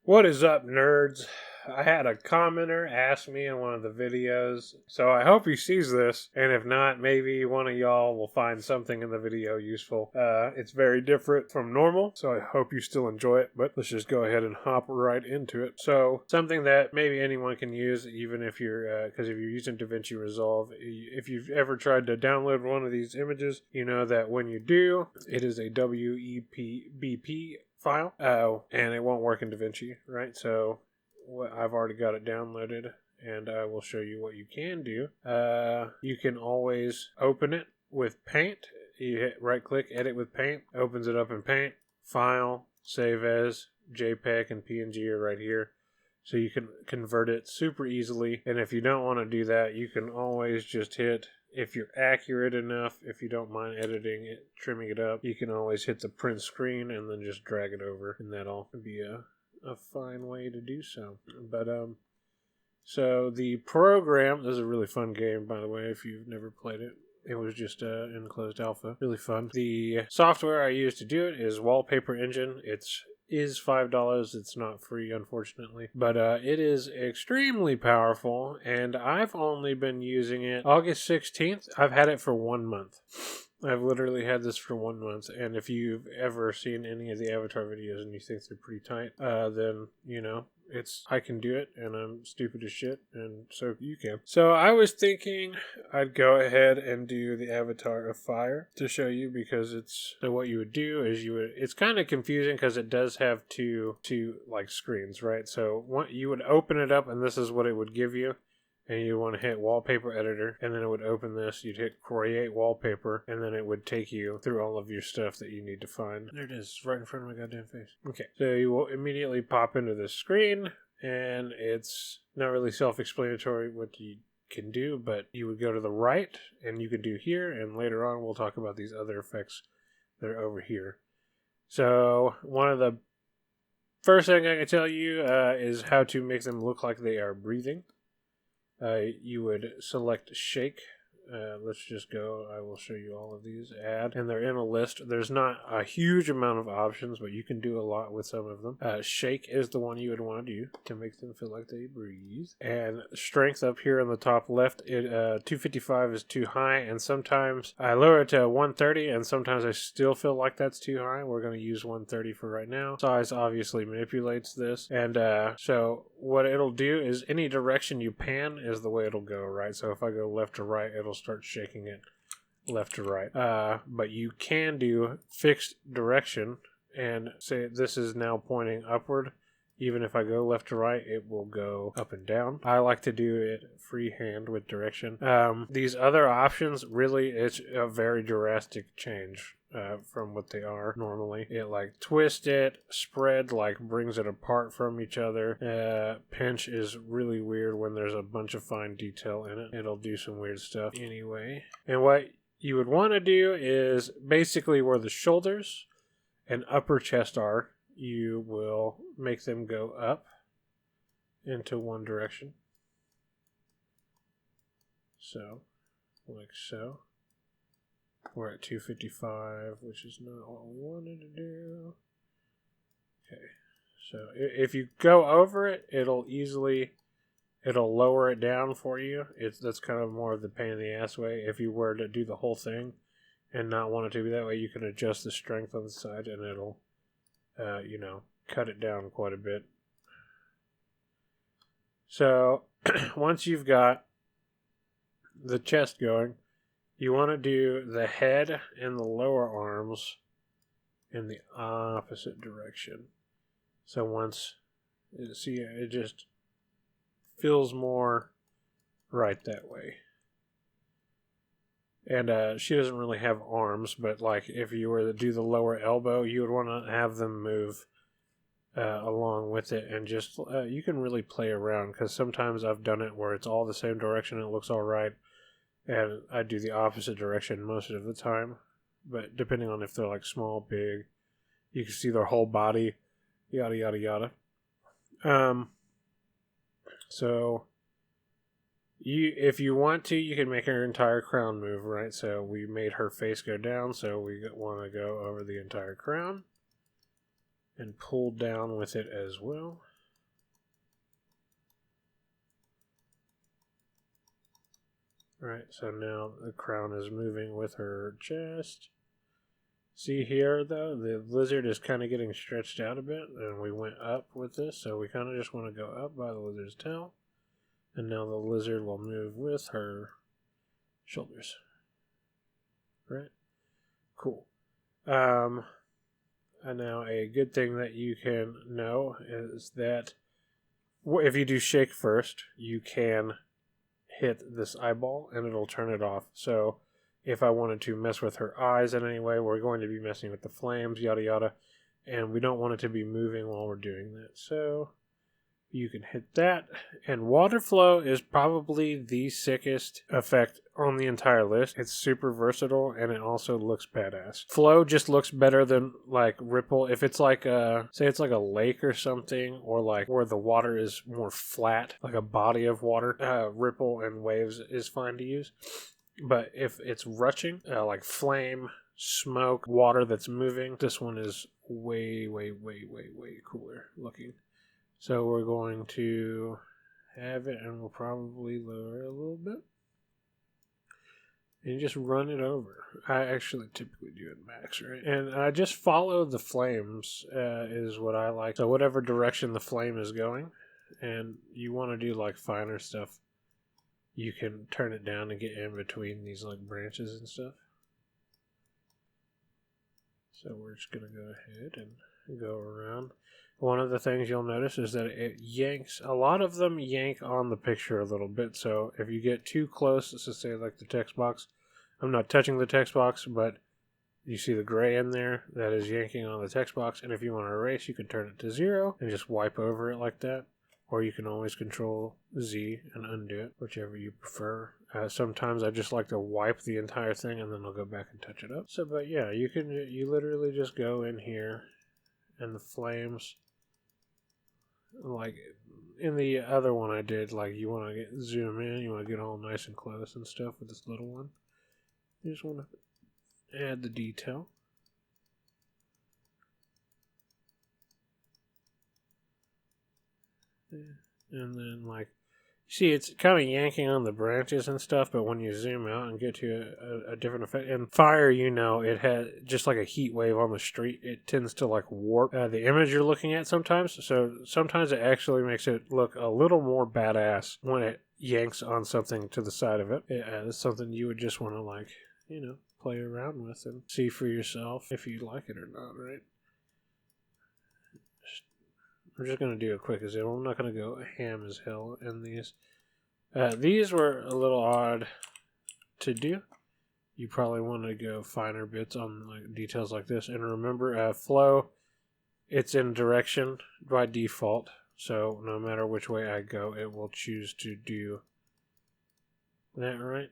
What is up, nerds? I had a commenter ask me in one of the videos, so I hope he sees this, and if not, maybe one of y'all will find something in the video useful. It's very different from normal, so I hope you still enjoy it, but let's just go ahead and hop right into it. So, something that maybe anyone can use, even if you're, because if you're using DaVinci Resolve, if you've ever tried to download one of these images, you know that when you do, it is a WEPBP file, and it won't work in DaVinci, right? So I've already got it downloaded, and I will show you what you can do. You can always open it with Paint. You hit right click, edit with Paint, opens it up in Paint, File, Save As, JPEG, and PNG are right here. So you can convert it super easily, and if you don't want to do that, you can always just hit, if you're accurate enough, if you don't mind editing it, trimming it up, you can always hit the print screen and then just drag it over, and that'll be a fine way to do so. But so the program, this is a really fun game, by the way, if you've never played it. It was just in closed alpha. Really fun. The software I use to do it is Wallpaper Engine. Is $5. It's not free, unfortunately, but it is extremely powerful, and I've only been using it August 16th. I've had it for 1 month. I've literally had this for 1 month, and if you've ever seen any of the Avatar videos and you think they're pretty tight, then, you know, I can do it, and I'm stupid as shit, and so you can. So I was thinking I'd go ahead and do the Avatar of Fire to show you, because so what you would do is it's kind of confusing because it does have two like screens, right? So you would open it up, and this is what it would give you. And you want to hit Wallpaper Editor, and then it would open this. You'd hit Create Wallpaper, and then it would take you through all of your stuff that you need to find. There it is, right in front of my goddamn face. Okay, so you will immediately pop into this screen, and it's not really self-explanatory what you can do, but you would go to the right, and you can do here, and later on we'll talk about these other effects that are over here. So one of the first thing I can tell you is how to make them look like they are breathing. You would select Shake. Let's just go. I will show you all of these. Add. And they're in a list. There's not a huge amount of options, but you can do a lot with some of them. Shake is the one you would want to do to make them feel like they breathe. And Strength up here on the top left, 255 is too high, and sometimes I lower it to 130, and sometimes I still feel like that's too high. We're going to use 130 for right now. Size obviously manipulates this, and so what it'll do is any direction you pan is the way it'll go, right? So if I go left to right, it'll start shaking it left to right. But you can do fixed direction and say this is now pointing upward. Even if I go left to right, it will go up and down. I like to do it freehand with direction. These other options, really, it's a very drastic change from what they are normally. It like twist it, spread like brings it apart from each other. Pinch is really weird when there's a bunch of fine detail in it. It'll do some weird stuff anyway. And what you would want to do is basically where the shoulders and upper chest are, you will make them go up into one direction. So, like so. We're at 255, which is not what we wanted to do. Okay, so if you go over it, it'll lower it down for you. That's kind of more of the pain in the ass way. If you were to do the whole thing and not want it to be that way, you can adjust the strength on the side, and it'll cut it down quite a bit. So once you've got the chest going, you want to do the head and the lower arms in the opposite direction. So it just feels more right that way. And she doesn't really have arms, but like if you were to do the lower elbow, you would want to have them move along with it, and just you can really play around, because sometimes I've done it where it's all the same direction and it looks all right, and I do the opposite direction most of the time. But depending on if they're like small, big, you can see their whole body, yada yada yada. So if you want to, you can make her entire crown move, right? So we made her face go down, so we want to go over the entire crown and pull down with it as well. Right, so now the crown is moving with her chest. See here, though, the lizard is kind of getting stretched out a bit, and we went up with this, so we kind of just want to go up by the lizard's tail. And now the lizard will move with her shoulders. Right? Cool. And now a good thing that you can know is that if you do shake first, you can hit this eyeball and it'll turn it off. So if I wanted to mess with her eyes in any way, we're going to be messing with the flames, yada yada, and we don't want it to be moving while we're doing that. So you can hit that. And water flow is probably the sickest effect on the entire list. It's super versatile and it also looks badass. Flow just looks better than like ripple. If it's like say it's like a lake or something, or like where the water is more flat, like a body of water, ripple and waves is fine to use. But if it's rushing, like flame, smoke, water that's moving, this one is way cooler looking. So we're going to have it, and we'll probably lower it a little bit. And just run it over. I actually typically do it max, right? And I just follow the flames is what I like. So whatever direction the flame is going, and you want to do like finer stuff, you can turn it down and get in between these like branches and stuff. So we're just going to go ahead and go around. One of the things you'll notice is that it yanks, a lot of them yank on the picture a little bit. So if you get too close, let's just say like the text box, I'm not touching the text box, but you see the gray in there, that is yanking on the text box. And if you want to erase, you can turn it to 0 and just wipe over it like that. Or you can always control Z and undo it, whichever you prefer. Sometimes I just like to wipe the entire thing and then I'll go back and touch it up. So, but yeah, you literally just go in here and the flames, like in the other one I did, like you want to zoom in, you want to get all nice and close and stuff with this little one. You just want to add the detail. And then like, see, it's kind of yanking on the branches and stuff, but when you zoom out and get to a different effect, and fire, you know, it has just like a heat wave on the street, it tends to like warp the image you're looking at sometimes. So sometimes it actually makes it look a little more badass when it yanks on something to the side of it. It's something you would just want to like, you know, play around with and see for yourself if you like it or not, right? I'm just going to do a quick example. I'm not going to go ham as hell in these. These were a little odd to do. You probably want to go finer bits on like details like this. And remember, flow, it's in direction by default. So no matter which way I go, it will choose to do that, right?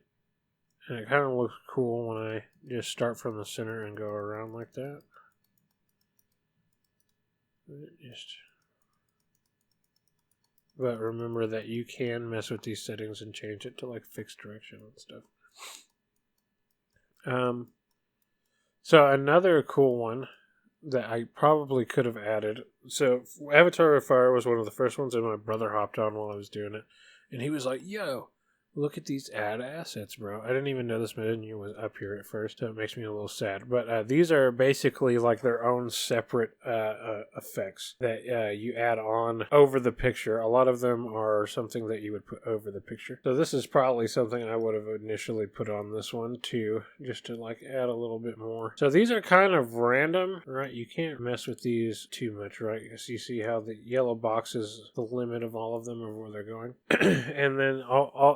And it kind of looks cool when I just start from the center and go around like that. But remember that you can mess with these settings and change it to like fixed direction and stuff. So another cool one that I probably could have added. So Avatar of Fire was one of the first ones that my brother hopped on while I was doing it. And he was like, yo, look at these ad assets, bro. I didn't even know this menu was up here at first. So it makes me a little sad. But these are basically like their own separate effects that you add on over the picture. A lot of them are something that you would put over the picture. So this is probably something I would have initially put on this one too, just to like add a little bit more. So these are kind of random, right? You can't mess with these too much, right? Because you see how the yellow box is the limit of all of them of where they're going. And then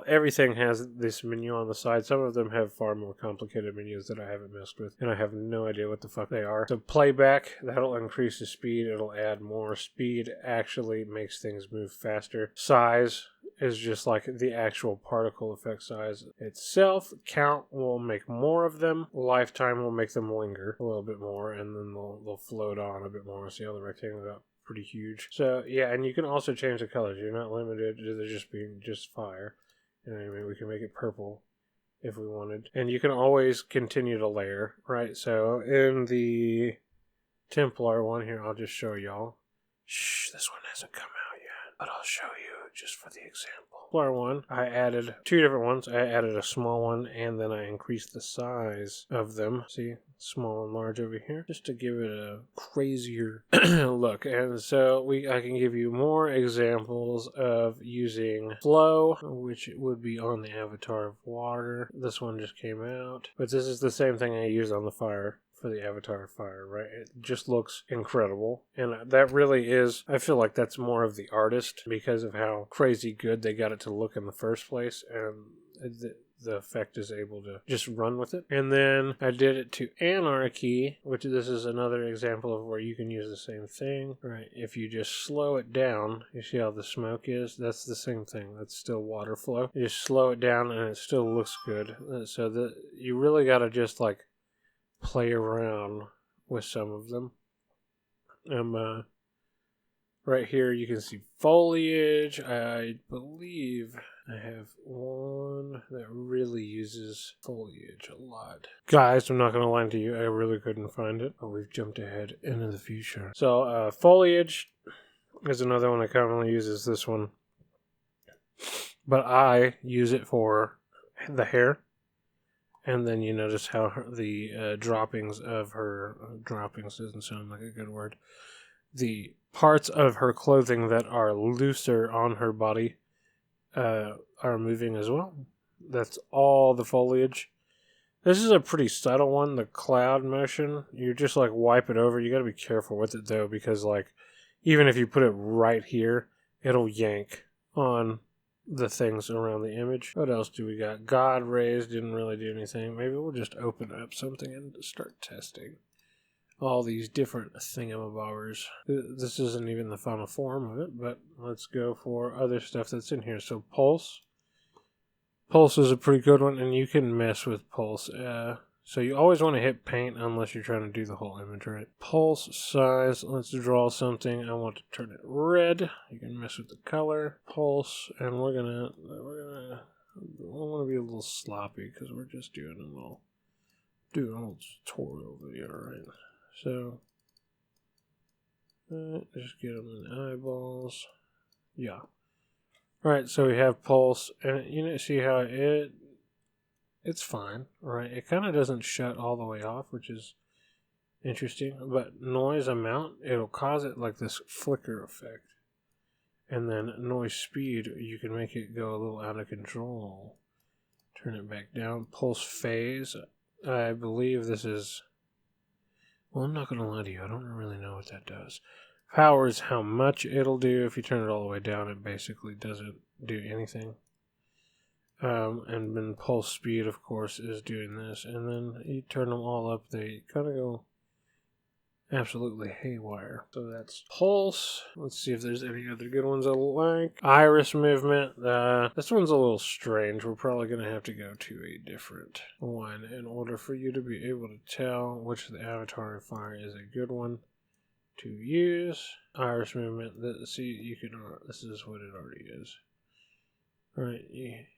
everything has this menu on the side. Some of them have far more complicated menus that I haven't messed with, and I have no idea what the fuck they are. So playback, that'll increase the speed. It'll add more speed. Actually makes things move faster. Size is just like the actual particle effect size itself. Count will make more of them. Lifetime will make them linger a little bit more, and then they'll float on a bit more. See how the rectangle got pretty huge. So yeah, and you can also change the colors. You're not limited to there just being just fire. You know what I mean? We can make it purple if we wanted. And you can always continue to layer, right? So in the Templar one here, I'll just show y'all. Shh, this one hasn't come out yet. but I'll show you just for the example. Smaller one, I added 2 different ones. I added a small one, and then I increased the size of them. See, small and large over here, just to give it a crazier look. And so I can give you more examples of using flow, which would be on the avatar of water. This one just came out, but this is the same thing I used on the fire for the avatar of fire, right? It just looks incredible. And that really is, I feel like that's more of the artist because of how crazy good they got it to look in the first place. And the effect is able to just run with it. And then I did it to anarchy, which this is another example of where you can use the same thing, right? If you just slow it down, you see how the smoke is? That's the same thing. That's still water flow. You just slow it down and it still looks good. So you really got to just like play around with some of them. Right here you can see foliage. I believe I have one that really uses foliage a lot. Guys, I'm not going to lie to you, I really couldn't find it, but we've jumped ahead into the future. So foliage is another one I commonly use, is this one. But I use it for the hair. And then you notice how the droppings of her... droppings doesn't sound like a good word. The parts of her clothing that are looser on her body are moving as well. That's all the foliage. This is a pretty subtle one, the cloud motion. You just like wipe it over. You got to be careful with it though, because like even if you put it right here, it'll yank on the things around the image. What else do we got? God rays didn't really do anything. Maybe we'll just open up something and start testing all these different thingamabobbers. This isn't even the final form of it, but let's go for other stuff that's in here. So pulse. Pulse is a pretty good one, and you can mess with pulse. So you always want to hit paint unless you're trying to do the whole image, right? Pulse size, let's draw something. I want to turn it red. You can mess with the color. Pulse, and I want to be a little sloppy because we're just doing a little tutorial video, right? So, just get them in the eyeballs. Yeah. Alright, so we have pulse, and you see how it's fine, right? It kind of doesn't shut all the way off, which is interesting, but noise amount, it'll cause it like this flicker effect. And then noise speed, you can make it go a little out of control. Turn it back down. Pulse phase, I believe this is... Well, I'm not going to lie to you, I don't really know what that does. Power is how much it'll do. If you turn it all the way down, it basically doesn't do anything. And then pulse speed, of course, is doing this. And then you turn them all up, they kind of go absolutely haywire. So that's pulse. Let's see if there's any other good ones I like. Iris movement. This one's a little strange. We're probably going to have to go to a different one in order for you to be able to tell which of the avatar of fire is a good one to use. Iris movement. See, you can. This is what it already is. Right,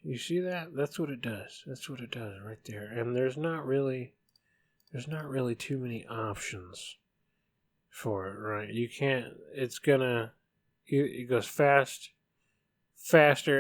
you see that? That's what it does. That's what it does right there. And there's not really too many options for it, right? You can't. It's gonna. It goes faster,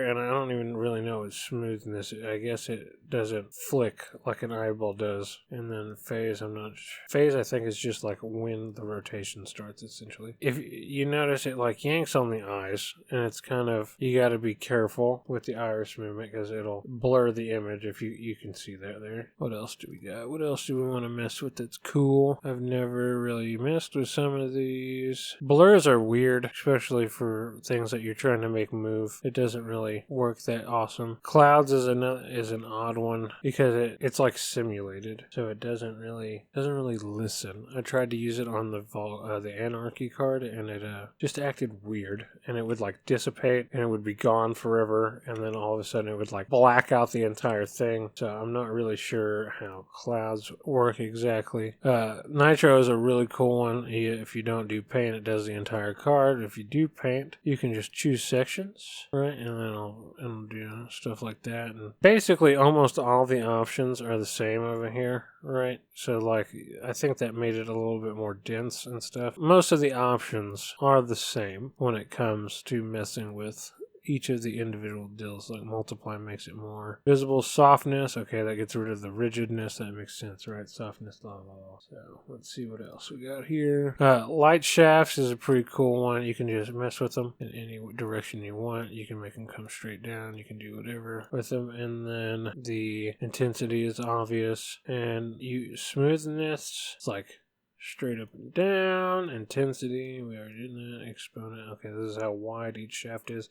and I don't even really know its smoothness. I guess it doesn't flick like an eyeball does. And then phase, I'm not sure. Phase, I think, is just like when the rotation starts, essentially. If you notice, it like yanks on the eyes, and it's kind of, you got to be careful with the iris movement because it'll blur the image if you can see that there. What else do we got? What else do we want to mess with that's cool? I've never really messed with some of these. Blurs are weird, especially for things that you're trying to make move. It doesn't really work that awesome. Clouds is an odd one because it's like simulated, so it doesn't really listen. I tried to use it on the Anarchy card, and it just acted weird, and it would like dissipate, and it would be gone forever, and then all of a sudden it would like black out the entire thing. So I'm not really sure how clouds work exactly. Nitro is a really cool one. If you don't do paint, it does the entire card. If you do paint, you can just choose sections. Right? right? And then it'll do stuff like that. And basically, almost all the options are the same over here, right? So, like, I think that made it a little bit more dense and stuff. Most of the options are the same when it comes to messing with each of the individual dills. Like multiply makes it more visible. Softness, okay, that gets rid of the rigidness. That makes sense, right? Softness, blah, blah, blah. So let's see what else we got here. Light shafts is a pretty cool one. You can just mess with them in any direction you want. You can make them come straight down. You can do whatever with them. And then the intensity is obvious. And smoothness, it's like straight up and down. Intensity, we already did that. Exponent, okay, this is how wide each shaft is.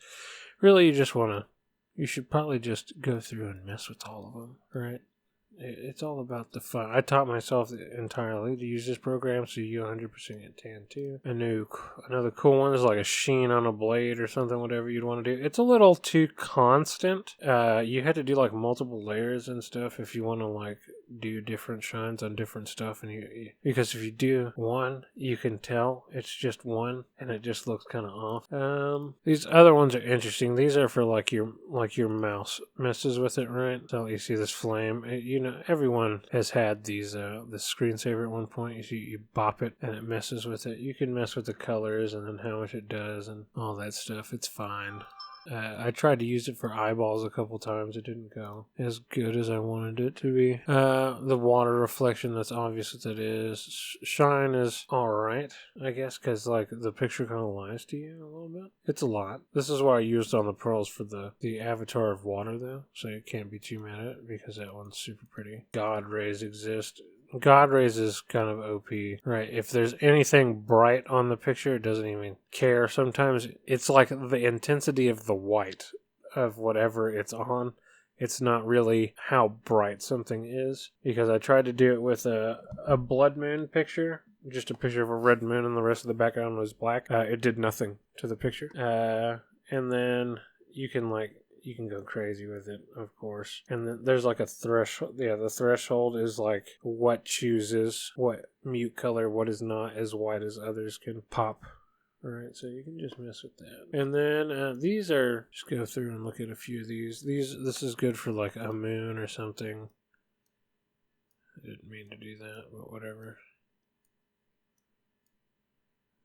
Really, you should probably just go through and mess with all of them, right? It's all about the fun. I taught myself entirely to use this program, so you 100% get tan too. Another cool one is like a sheen on a blade or something, whatever you'd want to do. It's a little too constant. You had to do like multiple layers and stuff if you want to like do different shines on different stuff, and because if you do one, you can tell it's just one, and it just looks kind of off. These other ones are interesting. These are for like your mouse messes with it, right? So you see this flame. Everyone has had these this screensaver at one point. You bop it and it messes with it. You can mess with the colors and then how much it does and all that stuff. It's fine. I tried to use it for eyeballs a couple times. It didn't go as good as I wanted it to be. The water reflection, that's obvious that it is. Shine is alright, I guess, because like the picture kind of lies to you a little bit. It's a lot. This is what I used on the pearls for the avatar of water, though, so you can't be too mad at it because that one's super pretty. God rays exist. God rays is kind of OP, right? If there's anything bright on the picture, it doesn't even care. Sometimes it's like the intensity of the white of whatever it's on. It's not really how bright something is, because I tried to do it with a blood moon picture, just a picture of a red moon and the rest of the background was black. It did nothing to the picture. And then you can go crazy with it, of course. And then there's like a threshold. Yeah, the threshold is like what chooses what mute color, what is not as white as others can pop. Alright, so you can just mess with that. And then these are, just go through and look at a few of these. This is good for like a moon or something. I didn't mean to do that, but whatever.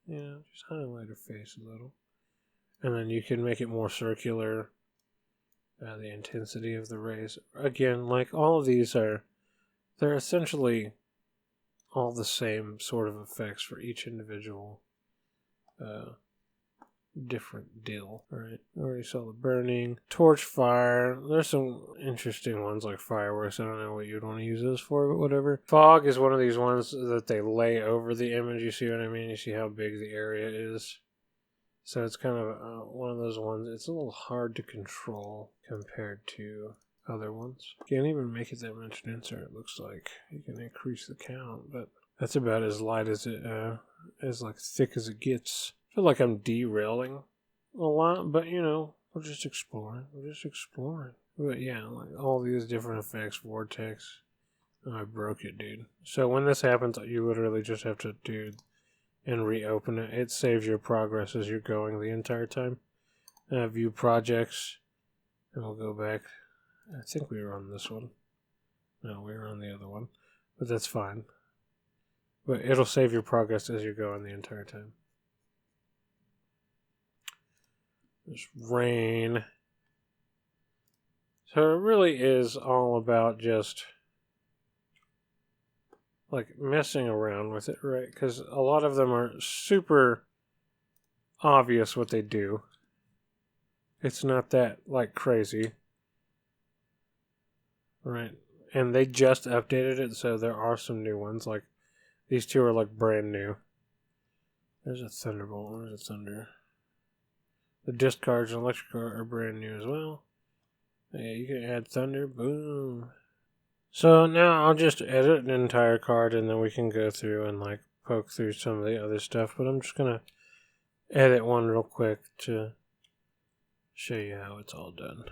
Yeah, just highlight her face a little. And then you can make it more circular. The intensity of the rays. Again, like all of these they're essentially all the same sort of effects for each individual different dill. Alright, already saw the burning. Torch fire. There's some interesting ones like fireworks. I don't know what you'd want to use those for, but whatever. Fog is one of these ones that they lay over the image. You see what I mean? You see how big the area is. So it's kind of one of those ones. It's a little hard to control compared to other ones. Can't even make it that much denser, it looks like. You can increase the count, but that's about as light as it, as like thick as it gets. I feel like I'm derailing a lot, but we're just exploring. But yeah, like all these different effects, vortex. Oh, I broke it, dude. So when this happens, you literally just have to do and reopen it. It saves your progress as you're going the entire time. View projects. And we'll go back. I think we were on this one. No, we were on the other one. But that's fine. But it'll save your progress as you're going the entire time. There's rain. So it really is all about just like messing around with it, right? Because a lot of them are super obvious what they do. It's not that like crazy, right? And they just updated it, so there are some new ones. Like these two are like brand new. There's a thunderbolt. Where's a thunder? The discards and electric are brand new as well. Yeah, you can add thunder. Boom. So now I'll just edit an entire card and then we can go through and like poke through some of the other stuff. But I'm just going to edit one real quick to show you how it's all done.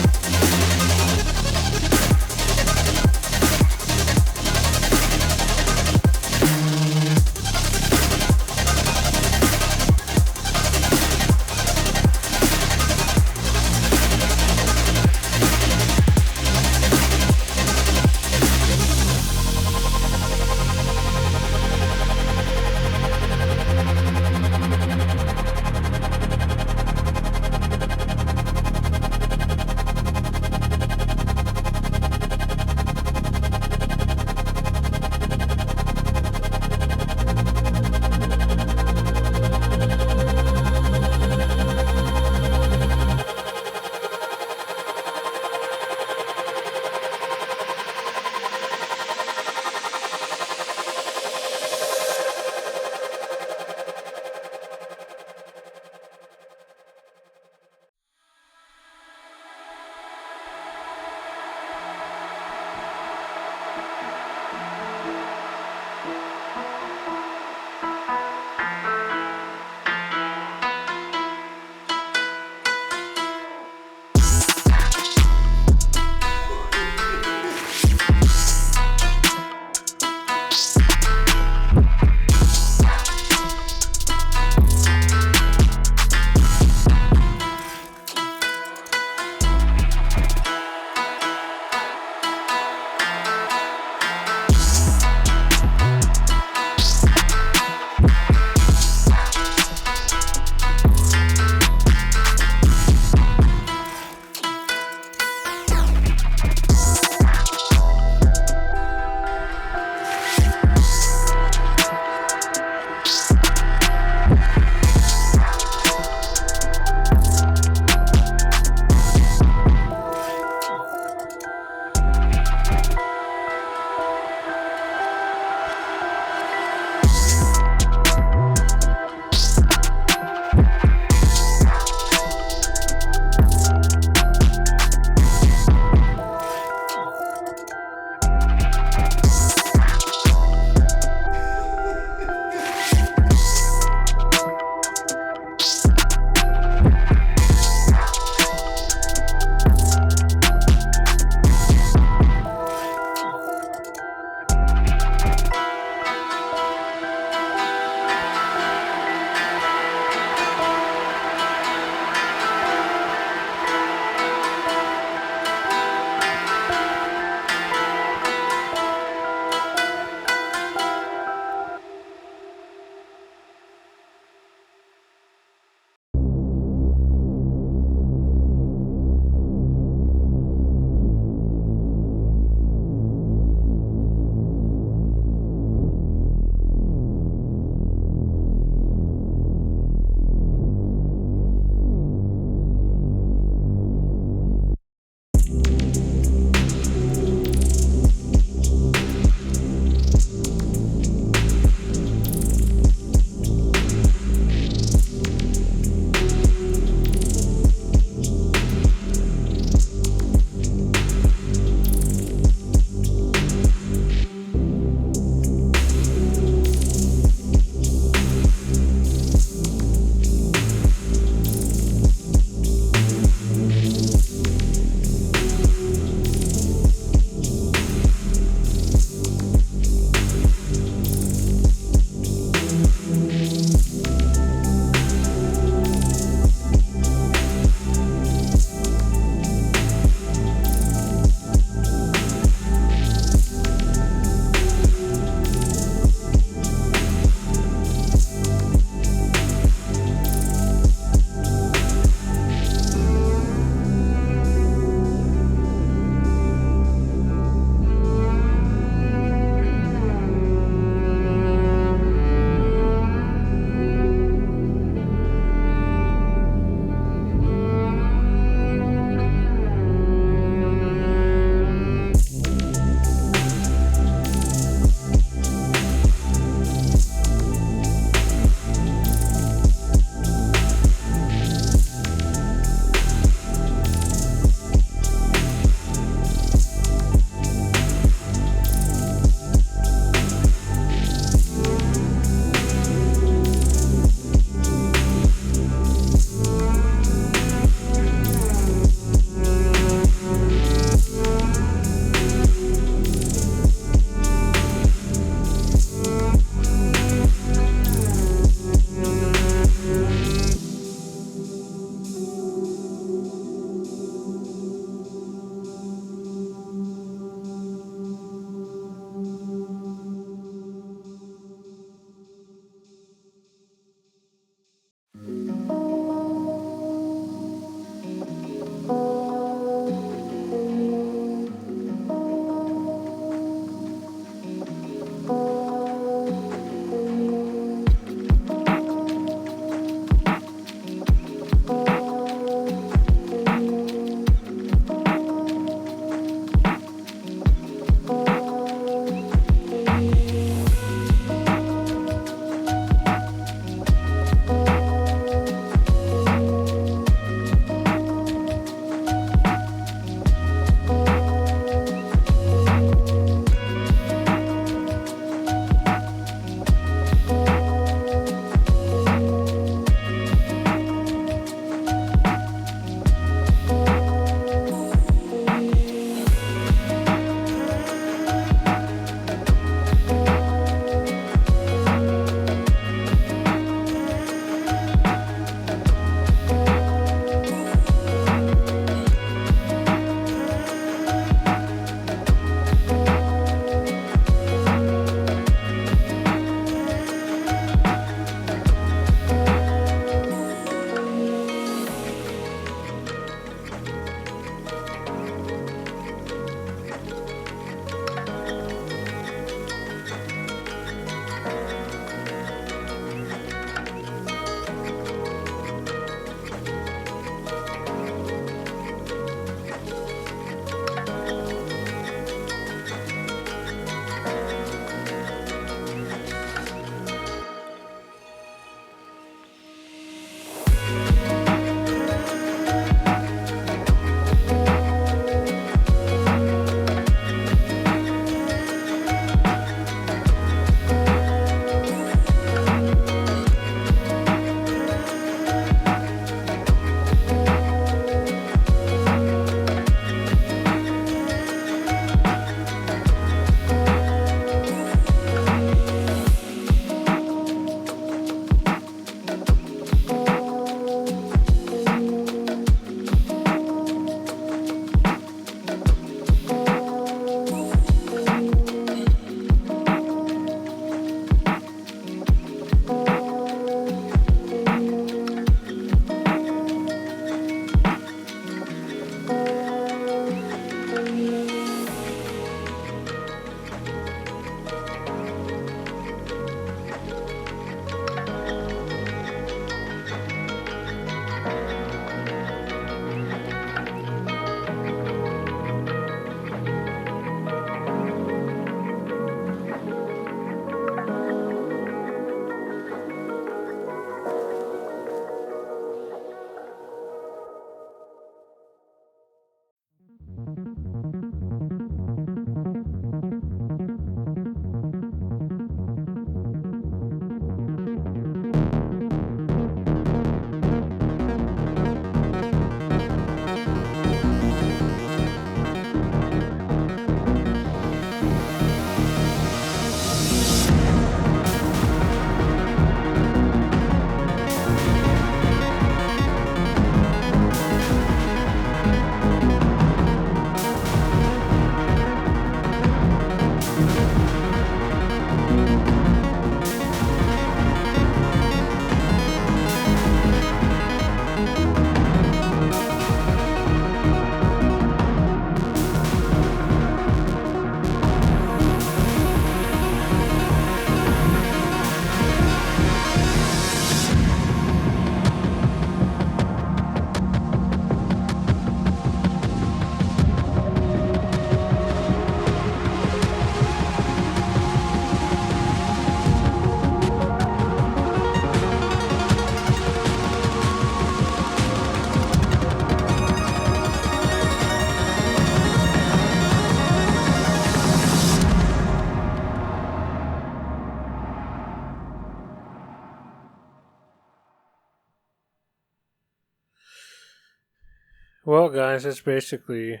Well, guys, that's basically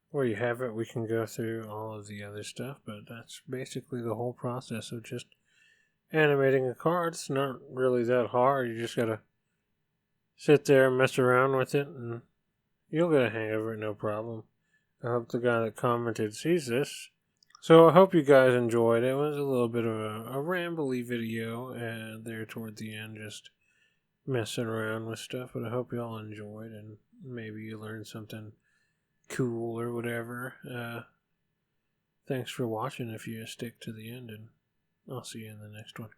where you have it. We can go through all of the other stuff, but that's basically the whole process of just animating a card. It's not really that hard. You just gotta sit there and mess around with it, and you'll get a hang of it, no problem. I hope the guy that commented sees this. So I hope you guys enjoyed it. It was a little bit of a rambly video there toward the end, just messing around with stuff, but I hope you all enjoyed and maybe you learned something cool or whatever. Thanks for watching if you stick to the end, and I'll see you in the next one.